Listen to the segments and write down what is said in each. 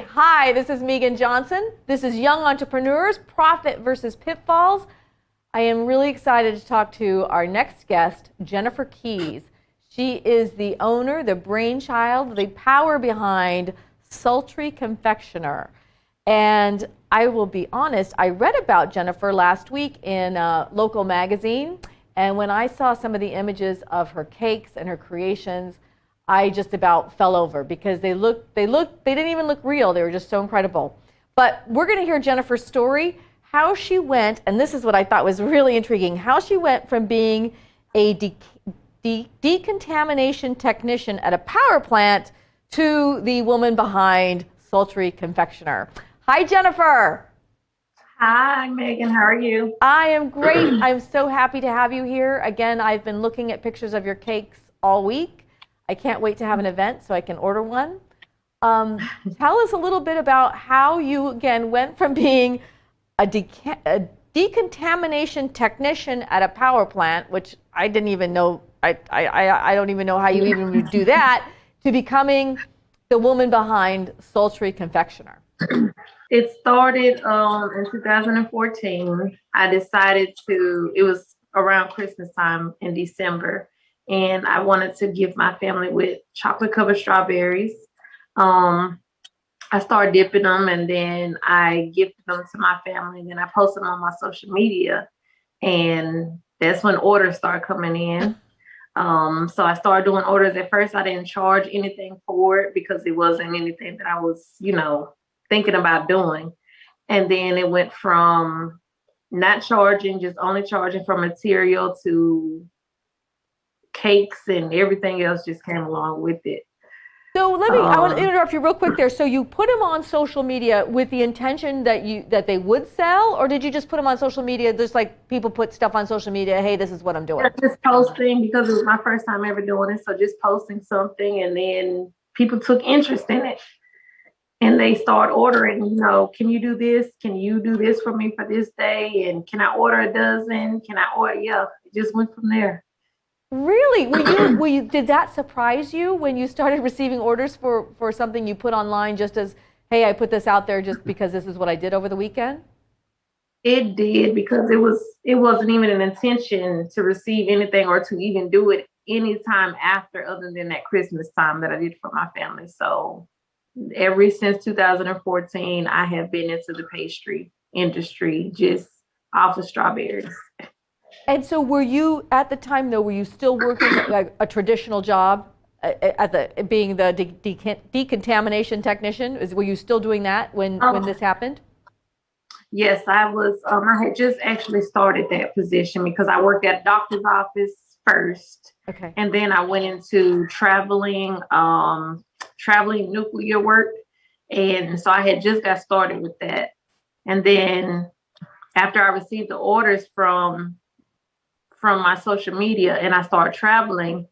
Hi, this is Meagan Johnson. This is Young Entrepreneurs, Profit versus Pitfalls. I am really excited to talk to our next guest, Jennifer Keys. She is the owner, the brainchild, the power behind Sultry Confectioner. And I will be honest, I read about Jennifer last week in a local magazine. And when I saw some of the images of her cakes and her creations, I just about fell over because they didn't even look real. They were just so incredible. But we're going to hear Jennifer's story, how she went, and this is what I thought was really intriguing, how she went from being a decontamination technician at a power plant to the woman behind Sultry Confectioner. Hi, Jennifer. Hi, Megan. How are you? I am great. I'm so happy to have you here. Again, I've been looking at pictures of your cakes all week. I can't wait to have an event so I can order one. Tell us a little bit about how you, again, went from being a decontamination technician at a power plant, which I didn't even know, I don't even know how you even would do that, to becoming the woman behind Sultry Confectioner. It started in 2014. I decided it was around Christmas time in December, and I wanted to give my family with chocolate covered strawberries. I started dipping them, and then I gifted them to my family, and then I posted them on my social media, and that's when orders started coming in. So I started doing orders. At first, I didn't charge anything for it because it wasn't anything that I was, thinking about doing. And then it went from not charging, just only charging for material, to cakes, and everything else just came along with it. So I want to interrupt you real quick there. So you put them on social media with the intention that they would sell, or did you just put them on social media just like people put stuff on social media, hey, this is what I'm doing? Just posting because it was my first time ever doing it. So just posting something, and then people took interest in it. And they start ordering, can you do this? Can you do this for me for this day? And can I order a dozen? Can I order? Yeah, it just went from there. Really? Did that surprise you when you started receiving orders for something you put online just as, hey, I put this out there just because this is what I did over the weekend? It did, because it wasn't even an intention to receive anything or to even do it any time after other than that Christmas time that I did for my family. So ever since 2014, I have been into the pastry industry just off of strawberries. And so were you, at the time though, were you still working like a traditional job being the decontamination technician? Were you still doing that when this happened? Yes, I was. I had just actually started that position because I worked at a doctor's office first, Okay. and then I went into traveling nuclear work, and so I had just got started with that. And then after I received the orders from my social media, and I started traveling,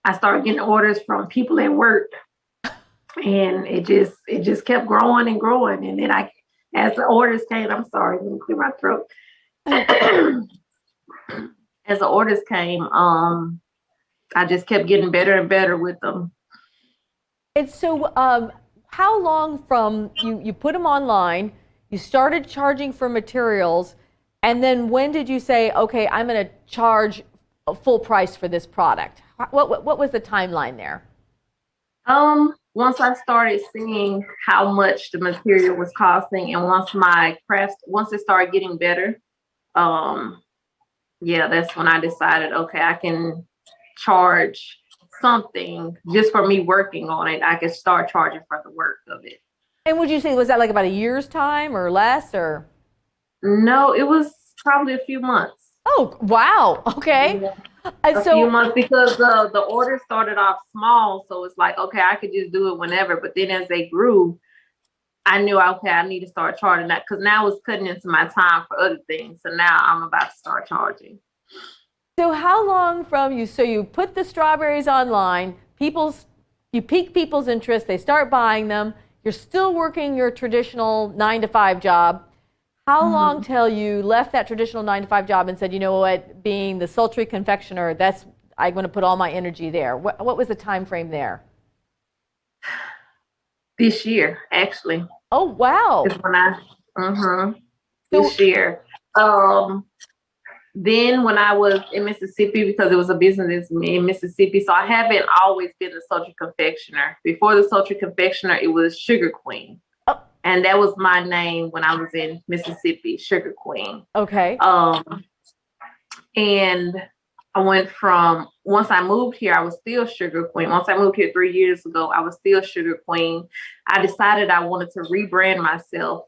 I started getting orders from people at work, and it just kept growing and growing. And then as the orders came, I'm sorry, let me clear my throat. As the orders came, I just kept getting better and better with them. And so how long from you put them online, you started charging for materials, and then when did you say, okay, I'm going to charge a full price for this product? What was the timeline there? Once I started seeing how much the material was costing, and once it started getting better, um, yeah, that's when I decided, okay, I can charge something just for me working on it. I could start charging for the work of it. And would you say, was that like about a year's time or less or? No, it was probably a few months. Oh, wow. Okay. Yeah, And a few so, months, because the order started off small, so it's like, okay, I could just do it whenever. But then as they grew, I knew, okay, I need to start charging that, because now it's cutting into my time for other things. So now I'm about to start charging. so how long from so you put the strawberries online, you pique people's interest, they start buying them, you're still working your traditional 9 to 5 job. How long Mhm. till you left that traditional 9 to 5 job and said, you know what, being the sultry confectioner, I'm going to put all my energy there. What was the time frame there? This year, actually, Oh, is wow. when this So, year. Um, then when I was in Mississippi, because it was a business in Mississippi, so I haven't always been the Sultry Confectioner. Before the Sultry Confectioner, it was Sugar Queen. oh, And that was my name when I was in Mississippi, Sugar Queen. okay. Um, and I went from, once I moved here, I was still Sugar Queen. Once I moved here 3 years ago, I was still Sugar Queen. I decided I wanted to rebrand myself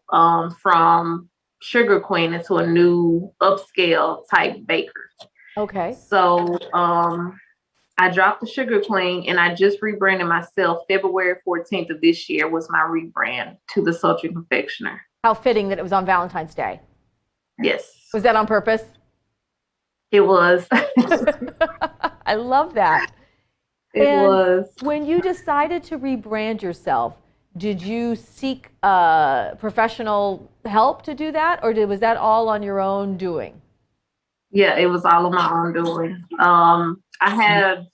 from Sugar Queen into a new upscale type baker. Okay. So I dropped the Sugar Queen and I just rebranded myself. February 14th of this year was my rebrand to the Sultry Confectioner. How fitting that it was on Valentine's Day. Yes, Was that on purpose? it was. I love that. It And was. when you decided to rebrand yourself, did you seek professional help to do that, or was that all on your own doing? Yeah, it was all of my own doing. I had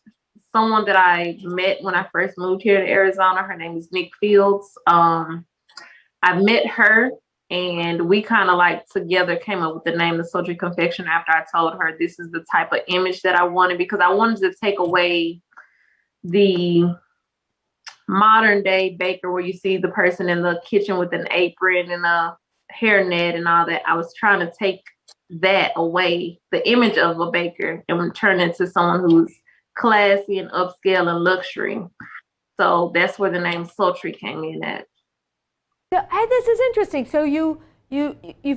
someone that I met when I first moved here to Arizona. Her name is Nick Fields. I met her and we kind of like together came up with the name the Sultry Confection after I told her this is the type of image that I wanted, because I wanted to take away the modern day baker where you see the person in the kitchen with an apron and a hairnet and all that. I was trying to take that away, the image of a baker, and turn it into someone who's classy and upscale and luxury. So that's where the name Sultry came in at. So, this is interesting. So you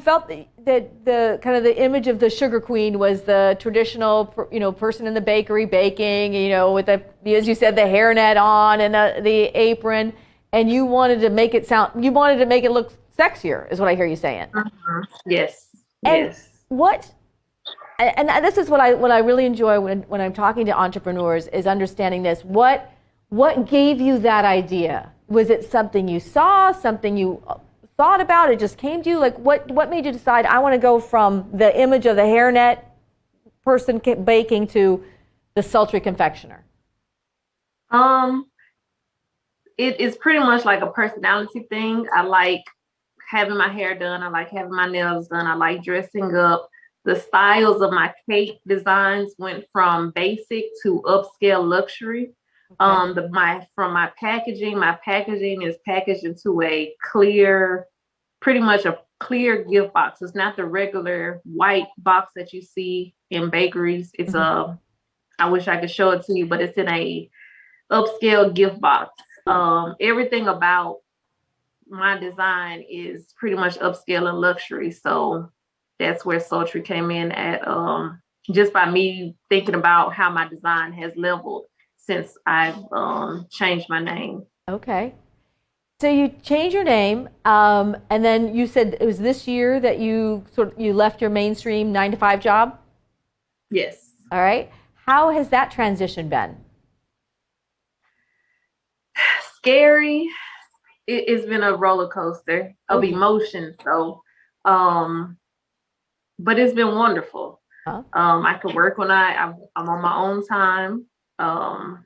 felt that the kind of the image of the sugar queen was the traditional, person in the bakery baking, with the, as you said, the hairnet on and the apron, and you wanted to make it look sexier, is what I hear you saying. Yes, And yes. what and this is what I really enjoy when I'm talking to entrepreneurs is understanding this. What gave you that idea? Was it something you saw, something you thought about? It just came to you? Like what made you decide I want to go from the image of the hairnet person baking to the sultry confectioner? Um, it is pretty much like a personality thing. I like having my hair done. I like having my nails done. I like dressing up. The styles of my cake designs went from basic to upscale luxury. Okay. My packaging is packaged into a clear, pretty much a clear gift box. It's not the regular white box that you see in bakeries. It's I wish I could show it to you, but it's in a upscale gift box. Everything about my design is pretty much upscale and luxury. So that's where Sultry came in at, just by me thinking about how my design has leveled since I've changed my name. Okay. So you changed your name, and then you said it was this year that you left your mainstream 9 to 5 job. Yes. All right. How has that transition been? Scary. It's been a roller coaster of Okay. emotions. So, um, but it's been wonderful. Huh? I can work when I'm on my own time. Um,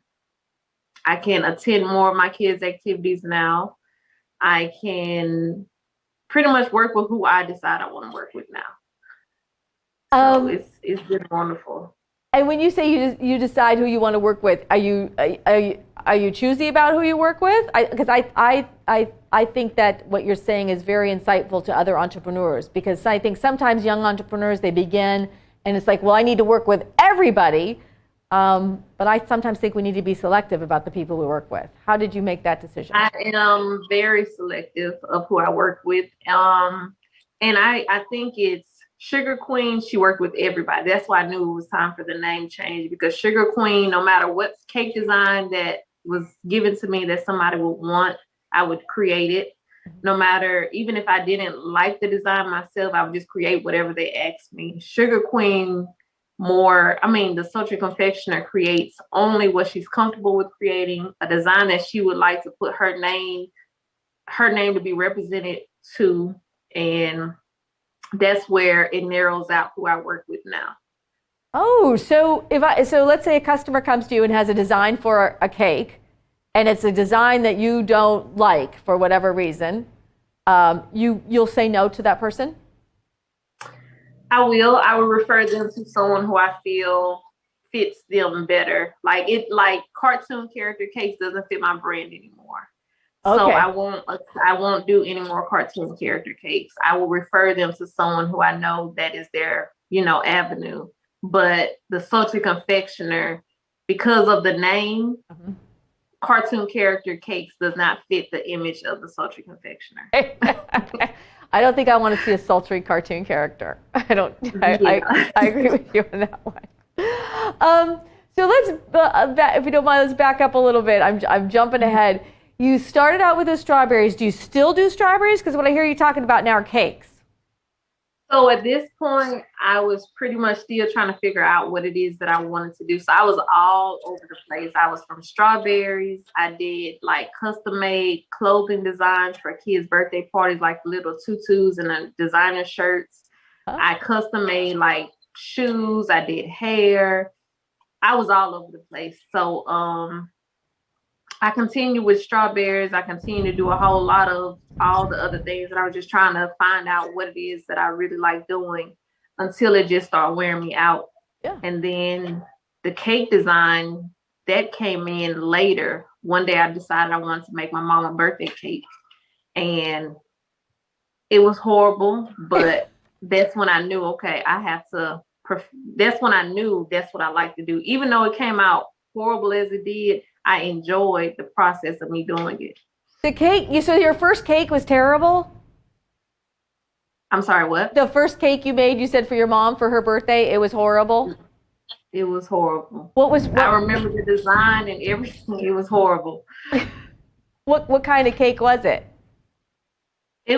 I can attend more of my kids' activities now. I can pretty much work with who I decide I want to work with now. So Um, it's been wonderful. and when you say you decide who you want to work with, are you choosy about who you work with? Because I think that what you're saying is very insightful to other entrepreneurs, because I think sometimes young entrepreneurs, they begin and it's like, well, I need to work with everybody. But I sometimes think we need to be selective about the people we work with. How did you make that decision? I am very selective of who I work with. And I think it's Sugar Queen. She worked with everybody. That's why I knew it was time for the name change, because Sugar Queen, no matter what cake design that was given to me that somebody would want, I would create it. No matter, even if I didn't like the design myself, I would just create whatever they asked me. Sugar Queen the Sultry Confectioner creates only what she's comfortable with creating, a design that she would like to put her name to be represented to. And that's where it narrows out who I work with now. Oh, so let's say a customer comes to you and has a design for a cake, and it's a design that you don't like for whatever reason, you'll say no to that person? I will. I will refer them to someone who I feel fits them better. Like cartoon character cakes doesn't fit my brand anymore. So Okay. I won't do any more cartoon character cakes. I will refer them to someone who I know that is their, avenue. But the Sultry Confectioner, because of the name, Mhm. cartoon character cakes does not fit the image of the Sultry Confectioner. I don't think I want to see a sultry cartoon character. I don't. Yeah. I agree with you on that one. So let's, if you don't mind, let's back up a little bit. I'm jumping ahead. You started out with the strawberries. Do you still do strawberries? Because what I hear you talking about now are cakes. So at this point, I was pretty much still trying to figure out what it is that I wanted to do. So I was all over the place. I was from strawberries. I did like custom made clothing designs for kids' birthday parties, like little tutus and designer shirts. Huh? I custom made like shoes. I did hair. I was all over the place. So I continued with strawberries. I continued to do a whole lot of all the other things, and I was just trying to find out what it is that I really like doing until it just started wearing me out. Yeah. And then the cake design, that came in later. One day I decided I wanted to make my mom a birthday cake, and it was horrible, but that's when I knew, okay, that's when I knew that's what I like to do. Even though it came out horrible as it did, I enjoyed the process of me doing it. The cake, so your first cake was terrible? I'm sorry, what? The first cake you made, you said for your mom for her birthday, it was horrible? It was horrible. What? I remember the design and everything. It was horrible. What kind of cake was it? I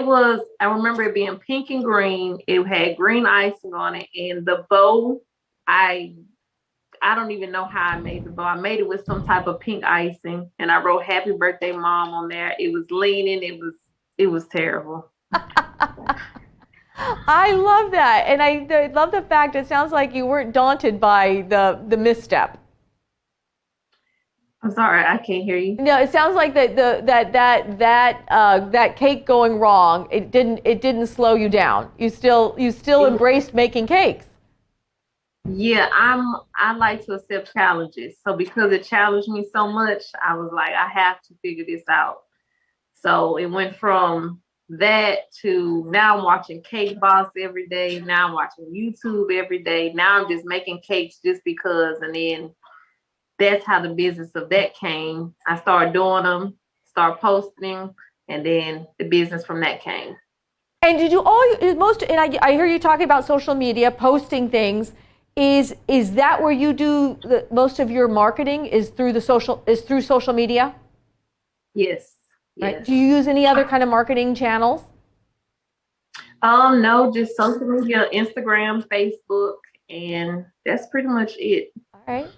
remember it being pink and green. It had green icing on it, and the bow, I don't even know how I made the bow. I made it with some type of pink icing, and I wrote "Happy Birthday, Mom" on there. It was leaning. It was terrible. I love that, and I love the fact it sounds like you weren't daunted by the misstep. I'm sorry, I can't hear you. No, it sounds like that cake going wrong. It didn't slow you down. You still embraced making cakes. Yeah, I like to accept challenges. So because it challenged me so much, I was like, I have to figure this out. So it went from that to now I'm watching Cake Boss every day. Now I'm watching YouTube every day. Now I'm just making cakes just because. And then that's how the business of that came. I started doing them, started posting, and then the business from that came. And did you and I hear you talking about social media, posting things. Is that where you do most of your marketing? Is through social media? Yes. Right. Yes. Do you use any other kind of marketing channels? No, just social media, Instagram, Facebook, and that's pretty much it. All right.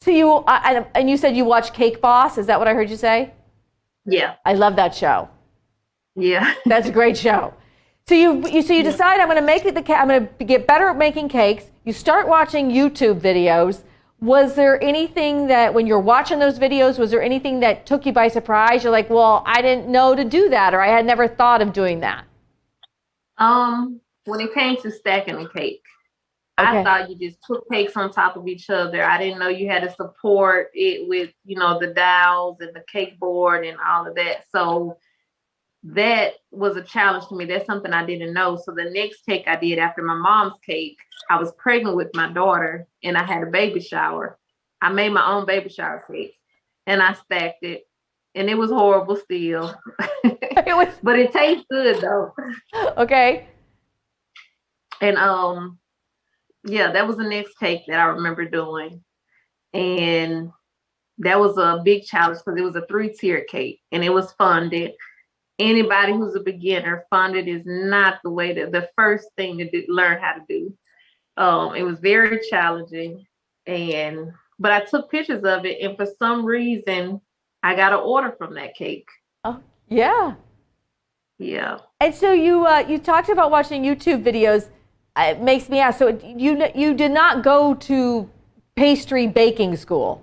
So and you said you watch Cake Boss. Is that what I heard you say? Yeah. I love that show. Yeah. That's a great show. So you decide I'm going to get better at making cakes. You start watching YouTube videos. Was there anything that when you're watching those videos, was there anything that took you by surprise? You're like, well, I didn't know to do that, or I had never thought of doing that. When it came to stacking a cake, okay. I thought you just put cakes on top of each other. I didn't know you had to support it with, the dowels and the cake board and all of that. So that was a challenge to me. That's something I didn't know. So the next cake I did after my mom's cake, I was pregnant with my daughter and I had a baby shower. I made my own baby shower cake and I stacked it, and it was horrible still. But it tastes good though. Okay. And yeah, that was the next cake that I remember doing. And that was a big challenge because it was a 3-tier cake and it was fondant. Anybody who's a beginner, fondant is not the first thing to learn how to do. It was very challenging, but I took pictures of it, and for some reason, I got an order from that cake. Oh, yeah. Yeah. And so you talked about watching YouTube videos. It makes me ask. So you did not go to pastry baking school?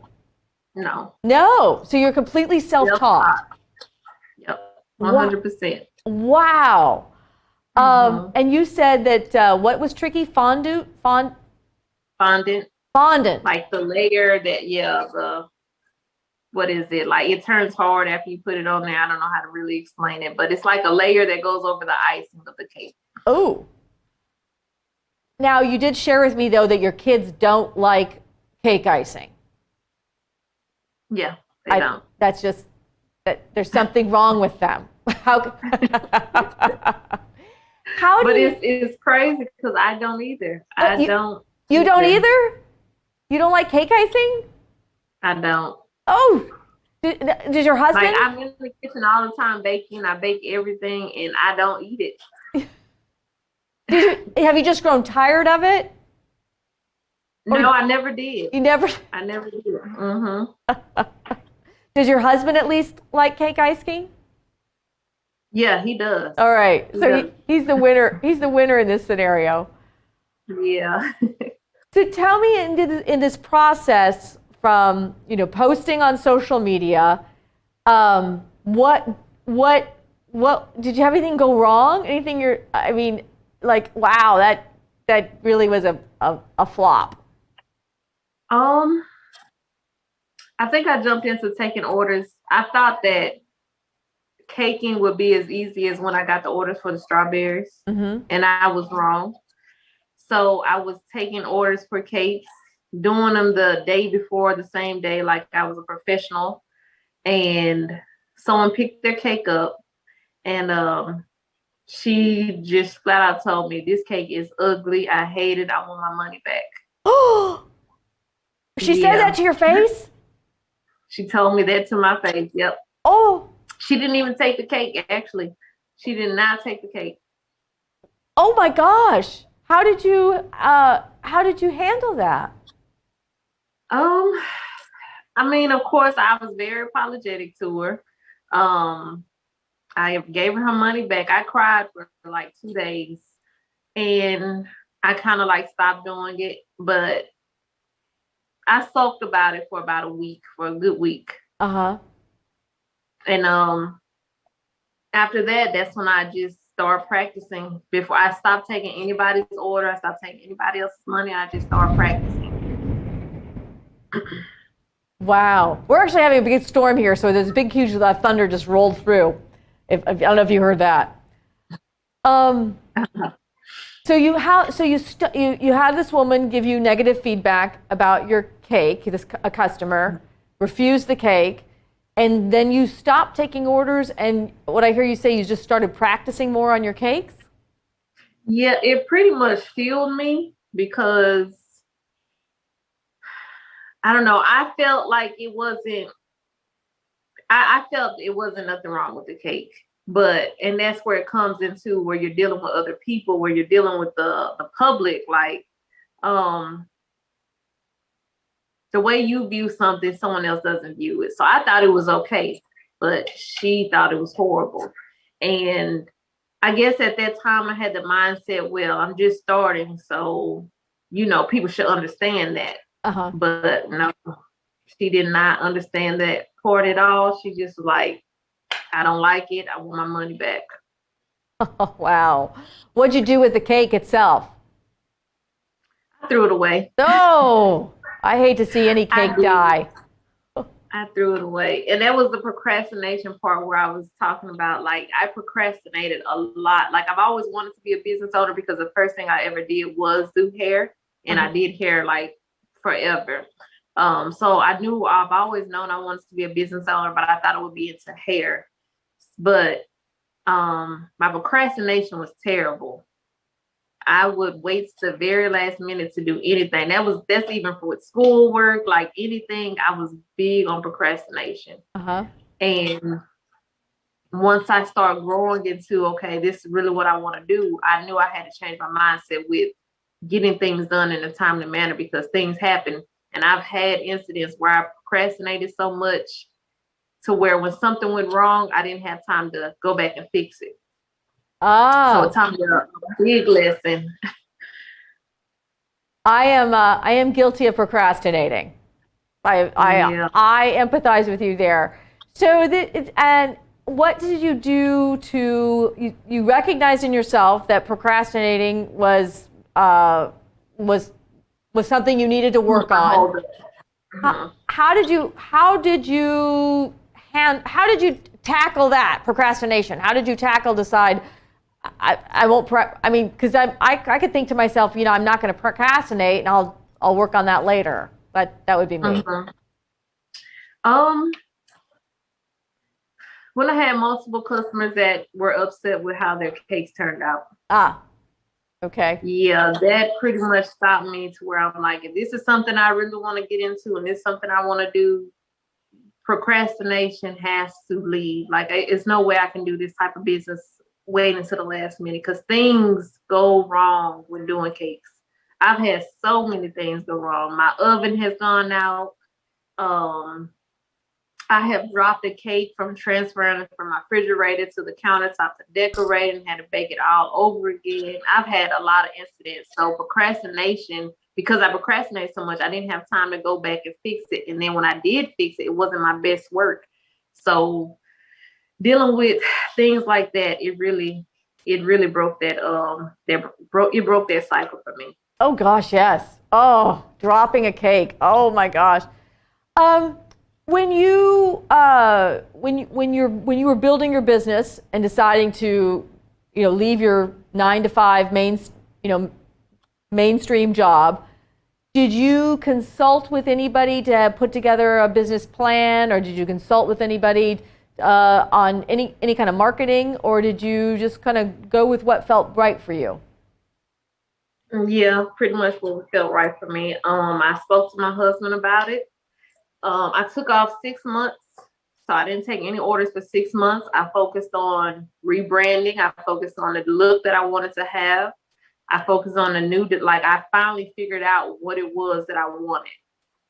No. No. So you're completely self-taught. Yep. Wow. 100%. Wow. Mm-hmm. And you said that what was tricky? Fondant? Fondant. Like the layer that, what is it? Like it turns hard after you put it on there. I don't know how to really explain it, but it's like a layer that goes over the icing of the cake. Oh. Now, you did share with me, though, that your kids don't like cake icing. Yeah, they don't. That's just, that there's something wrong with them. How, how But do you, it's crazy because I don't either. you don't either? You don't like cake icing? I don't. Oh, does your husband? Like I'm in the kitchen all the time baking. I bake everything and I don't eat it. Have you just grown tired of it? No, I never did. You never? I never did. Mm-hmm. Does your husband at least like cake icing? Yeah, he does. All right. So he's the winner. He's the winner in this scenario. Yeah. So tell me in this process from, posting on social media, what did you have anything go wrong? Anything like, wow, that really was a flop. I think I jumped into taking orders. I thought that caking would be as easy as when I got the orders for the strawberries, Mm-hmm. and I was wrong. So I was taking orders for cakes, doing them the day before, the same day, like I was a professional. And someone picked their cake up, and she just flat out told me, "This cake is ugly. I hate it. I want my money back." Oh, she said that to your face? She told me that to my face. Yep. Oh. She didn't even take the cake, actually. She did not take the cake. Oh my gosh. How did you handle that? I mean, of course, I was very apologetic to her. I gave her money back. I cried for like 2 days, and I kind of like stopped doing it, but I sulked about it for about a good week. Uh-huh. And after that, that's when I just started practicing. Before I stopped taking anybody's order, I stopped taking anybody else's money. I just started practicing. Wow. We're actually having a big storm here, so there's a big, huge thunder just rolled through. I don't know if you heard that. So you had this woman give you negative feedback about your cake. A customer refused the cake, and then you stopped taking orders. And what I hear you say, you just started practicing more on your cakes. Yeah, it pretty much fueled me because I don't know. I felt like it wasn't. I felt it wasn't nothing wrong with the cake, and that's where it comes into where you're dealing with other people, where you're dealing with the public, like the way you view something, someone else doesn't view it. So I thought it was okay, but she thought it was horrible. And I guess at that time I had the mindset, well, I'm just starting, so people should understand that. Uh-huh. But no, she did not understand that part at all. She just was like, I don't like it. I want my money back. Oh, wow. What'd you do with the cake itself? I threw it away. Oh, I hate to see any cake die. I threw it away. And that was the procrastination part where I was talking about, like, I procrastinated a lot. Like, I've always wanted to be a business owner because the first thing I ever did was do hair. And I did hair like forever. So I've always known I wanted to be a business owner, but I thought it would be into hair. But my procrastination was terrible. I would wait to the very last minute to do anything. That's even for schoolwork, like anything. I was big on procrastination. Uh-huh. And once I started growing into, okay, this is really what I want to do, I knew I had to change my mindset with getting things done in a timely manner because things happen. And I've had incidents where I procrastinated so much to where when something went wrong, I didn't have time to go back and fix it. So it taught me a big lesson. I am guilty of procrastinating. Yeah. I empathize with you there. So and what did you do to you recognized in yourself that procrastinating was something you needed to work on. How did you tackle that procrastination? How did you decide I won't I mean, because I could think to myself, I'm not going to procrastinate, and I'll work on that later. But that would be me. When I had multiple customers that were upset with how their cakes turned out. Okay. Yeah, that pretty much stopped me to where I'm like, if this is something I really want to get into and it's something I want to do, procrastination has to leave. Like, it's no way I can do this type of business waiting until the last minute, because things go wrong when doing cakes. I've had so many things go wrong. My oven has gone out. I have dropped a cake from transferring from my refrigerator to the countertop to decorate and had to bake it all over again. I've had a lot of incidents. So procrastination, because I procrastinated so much, I didn't have time to go back and fix it. And then when I did fix it, it wasn't my best work. So dealing with things like that, it really broke that it broke that cycle for me. Oh gosh, yes. Oh, dropping a cake. Oh my gosh. When you were building your business and deciding to, leave your 9-to-5 mainstream job, did you consult with anybody to put together a business plan, or did you consult with anybody on any kind of marketing, or did you just kind of go with what felt right for you? Yeah, pretty much what felt right for me. I spoke to my husband about it. I took off 6 months, so I didn't take any orders for 6 months. I focused on rebranding. I focused on the look that I wanted to have. I focused on I finally figured out what it was that I wanted,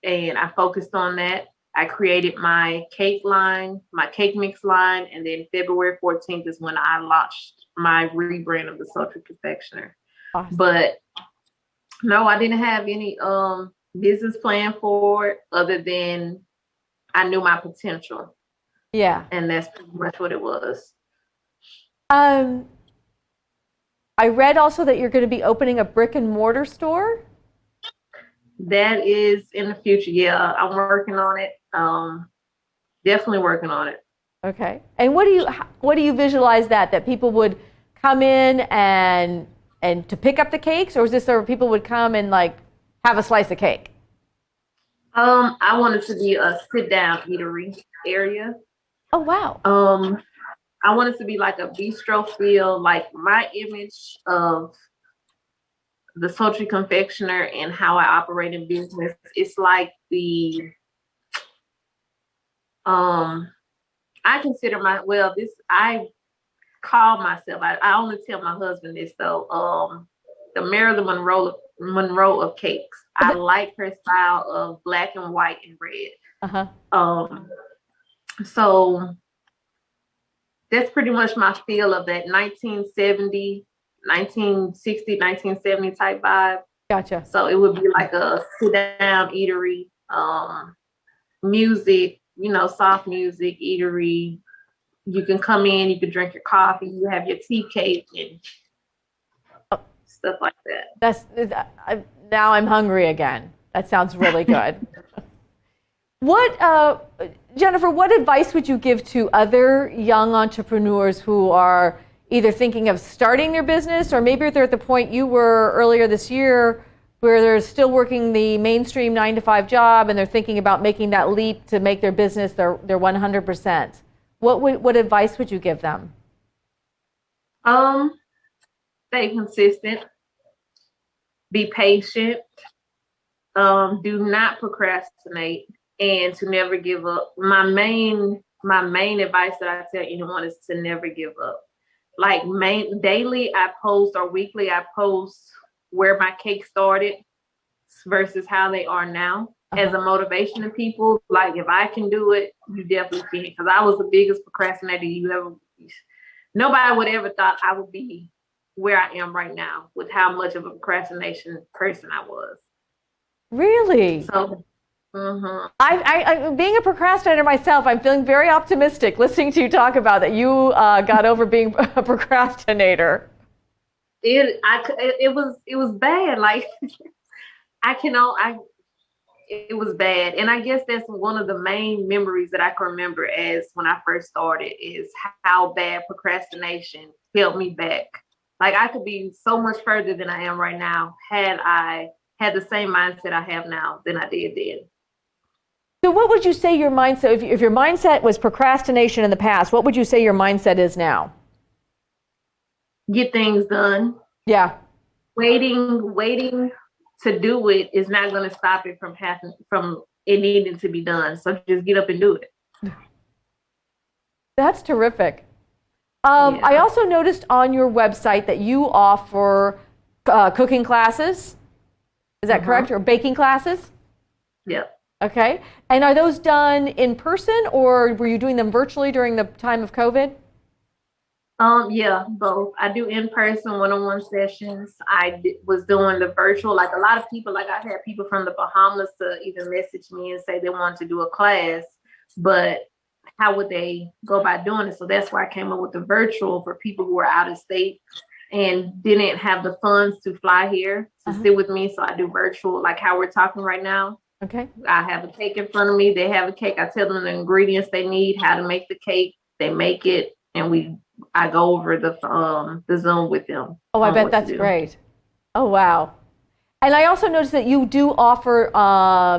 and I focused on that. I created my cake line, my cake mix line, and then February 14th is when I launched my rebrand of the Sultry Confectioner. Awesome. But no, I didn't have any business plan for it other than I knew my potential. Yeah. And that's pretty much what it was. I read also that you're going to be opening a brick and mortar store. That is in the future. Yeah, I'm working on it. Definitely working on it. Okay. And what do you visualize that people would come in and to pick up the cakes, or is this where people would come and like have a slice of cake? I want it to be a sit down eatery area. Oh wow. I want it to be like a bistro feel. Like, my image of the Sultry Confectioner and how I operate in business, it's like I consider I call myself, I only tell my husband this though, the Marilyn Monroe of cakes. I like her style of black and white and red. So that's pretty much my feel of that 1970, 1960, 1970 type vibe. Gotcha. So it would be like a sit down eatery, music, soft music eatery. You can come in, you can drink your coffee, you have your tea cake and stuff like that. Now I'm hungry again. That sounds really good. Jennifer, what advice would you give to other young entrepreneurs who are either thinking of starting their business, or maybe they're at the point you were earlier this year where they're still working the mainstream 9-to-5 job and they're thinking about making that leap to make their business their 100%? What advice would you give them? Stay consistent. Be patient. Do not procrastinate, and to never give up. My main advice that I tell anyone is to never give up. Like, daily I post, or weekly I post where my cake started versus how they are now, as a motivation to people. Like, if I can do it, you definitely can. Because I was the biggest procrastinator nobody would ever thought I would be where I am right now with how much of a procrastination person I was. Really? So Being a procrastinator myself, I'm feeling very optimistic listening to you talk about that you got over being a procrastinator. It was bad. Like I cannot I it was bad. And I guess that's one of the main memories that I can remember as when I first started is how bad procrastination held me back. Like I could be so much further than I am right now had I had the same mindset I have now than I did then. So what would you say your mindset, if your mindset was procrastination in the past, what would you say your mindset is now? Get things done. Yeah. Waiting to do it is not going to stop it from it needing to be done. So just get up and do it. That's terrific. Yeah. I also noticed on your website that you offer cooking classes. Is that correct? Or baking classes? Yep. Okay. And are those done in person or were you doing them virtually during the time of COVID? Yeah, both. I do in-person one-on-one sessions. Was doing the virtual, like a lot of people, like I've had people from the Bahamas to even message me and say they wanted to do a class, but how would they go about doing it? So that's why I came up with the virtual for people who are out of state and didn't have the funds to fly here to sit with me. So I do virtual, like how we're talking right now. Okay. I have a cake in front of me. They have a cake. I tell them the ingredients they need, how to make the cake. They make it, and I go over the Zoom with them. Oh, I bet that's great. Oh, wow. And I also noticed that you do offer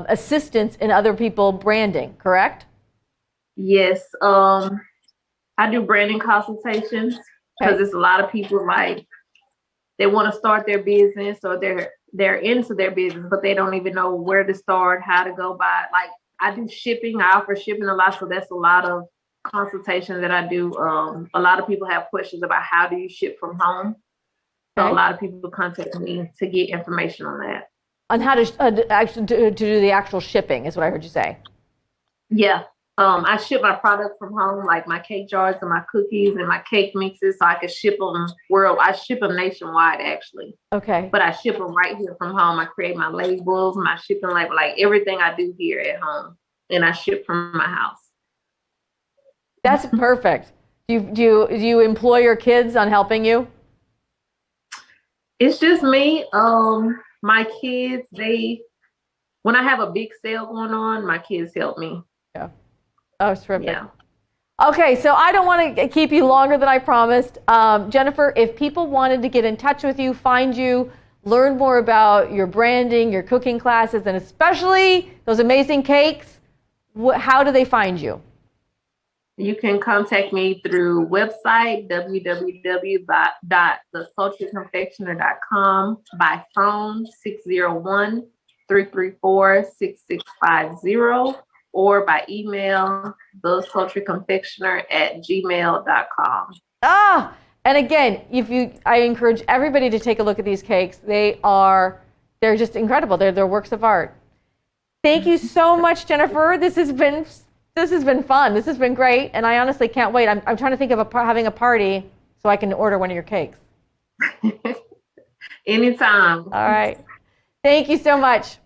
assistance in other people branding, correct? Yes. I do branding consultations because it's a lot of people like they want to start their business or they're into their business, but they don't even know where to start, how to go by. Like I do shipping. I offer shipping a lot, so that's a lot of consultation that I do. A lot of people have questions about how do you ship from home. So a lot of people contact me to get information on that. On how to actually to do the actual shipping is what I heard you say. Yeah. I ship my product from home, like my cake jars and my cookies and my cake mixes, so I can ship them I ship them nationwide, actually. Okay. But I ship them right here from home. I create my labels, my shipping label, like everything I do here at home, and I ship from my house. That's perfect. Do you employ your kids on helping you? It's just me. My kids, when I have a big sale going on, my kids help me. Yeah. Oh, it's terrific. Yeah. Okay, so I don't want to keep you longer than I promised. Jennifer, if people wanted to get in touch with you, find you, learn more about your branding, your cooking classes, and especially those amazing cakes, how do they find you? You can contact me through website, www.thesultryconfectioner.com, by phone, 601-334-6650, or by email, thesultryconfectioner@gmail.com. And again, I encourage everybody to take a look at these cakes. They're just incredible. They're works of art. Thank you so much, Jennifer. This has been fun. This has been great, and I honestly can't wait. I'm trying to think of having a party so I can order one of your cakes. Anytime. All right. Thank you so much.